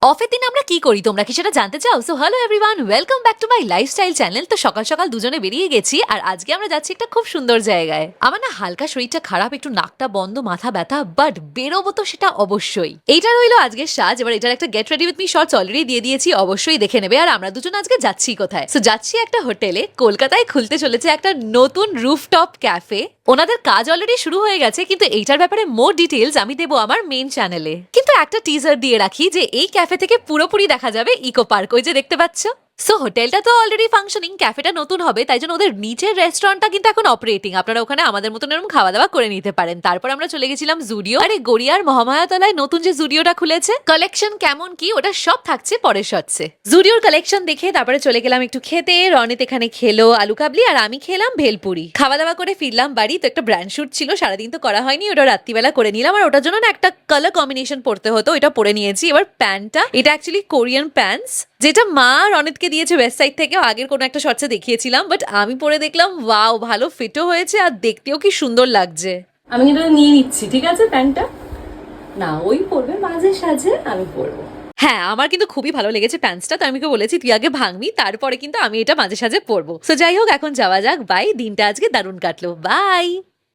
অফের দিন আমরা কি করি তোমরা কি সেটা জানতে চাও? So hello everyone, welcome back to my lifestyle channel. তো সকাল সকাল দুজনে বেরিয়ে গেছি আর আজকে আমরা যাচ্ছি একটা খুব সুন্দর জায়গায়। আমার না হালকা শরীরটা খারাপ, একটু নাকটা বন্ধ, মাথা ব্যথা, বাট বেরোবো তো সেটা অবশ্যই। এইটা রইলো আজকের সাজ। এবার এটার একটা get ready with me shorts already দিয়ে দিয়েছি, অবশ্যই দেখে নেবে। আর আমরা দুজন আজকে যাচ্ছি কোথায়? সো যাচ্ছি একটা হোটেলে। কলকাতায় খুলতে চলেছে একটা নতুন রুফটপ ক্যাফে। ওনাদের কাজ অলরেডি শুরু হয়ে গেছে, কিন্তু এইটার ব্যাপারে মোর ডিটেইলস আমি দেবো আমার মেইন চ্যানেলে। কিন্তু একটা টিজার দিয়ে রাখি যে এই ক্যাফে থেকে পুরোপুরি দেখা যাবে ইকো পার্ক, ওই যে দেখতে পাচ্ছ। সো হোটেলটা তো অলরেডি ফাংশনিং, ক্যাফেটা নতুন হবে, তাই জন্য ওদের নিচের রেস্টুরেন্টটা কিন্তু এখন অপারেটিং। আপনারা ওখানে আমাদের মতন এরকম খাওয়া দাওয়া করে নিতে পারেন। তারপর আমরা চলে গেছিলাম জুডিও। আরে গড়িয়ার মহামায়াতলায় নতুন যে জুডিওটা খুলেছে, কালেকশন কেমন কি ওটা সব থাকছে পরের শর্টসে। জুডিওর কালেকশন দেখে তারপরে চলে গেলাম একটু খেতে। রনিত এখানে খেলো আলু কাবলি আর আমি খেলাম ভেলপুরি। খাওয়া দাওয়া করে ফিরলাম বাড়ি। তো একটা ব্র্যান্ড শুট ছিল, সারাদিন তো করা হয়নি, ওটা রাত্রিবেলা করে নিলাম। আর ওটার জন্য না একটা কালার কম্বিনেশন পড়তে হতো, ওইটা পরে নিয়েছি। এবার প্যান্টটা, এটা অ্যাকচুয়ালি কোরিয়ান প্যান্টস, যেটা মা রনিতকে দিয়েছে ওয়েবসাইট থেকে, আগের কোনো একটা শর্টসে দেখিয়েছিলাম। বাট আমি পরে দেখলাম ওয়াও, ভালো ফিটও হয়েছে আর দেখতেও কি সুন্দর লাগছে। আমি কিন্তু নিয়ে নিচ্ছি, ঠিক আছে? প্যান্টটা না ওই পরবে মাঝে সাঝে, আমি পরবো। হ্যাঁ, আমার কিন্তু খুবই ভালো লেগেছে প্যান্টসটা। তো আমি ওকে বলেছি তুই আগে ভাঙবি, তারপরে কিন্তু আমি এটা মাঝে সাঝে পরবো। সো যাই হোক, এখন যাওয়া যাক। বাই। দিনটা আজকে দারুণ কাটলো। বাই।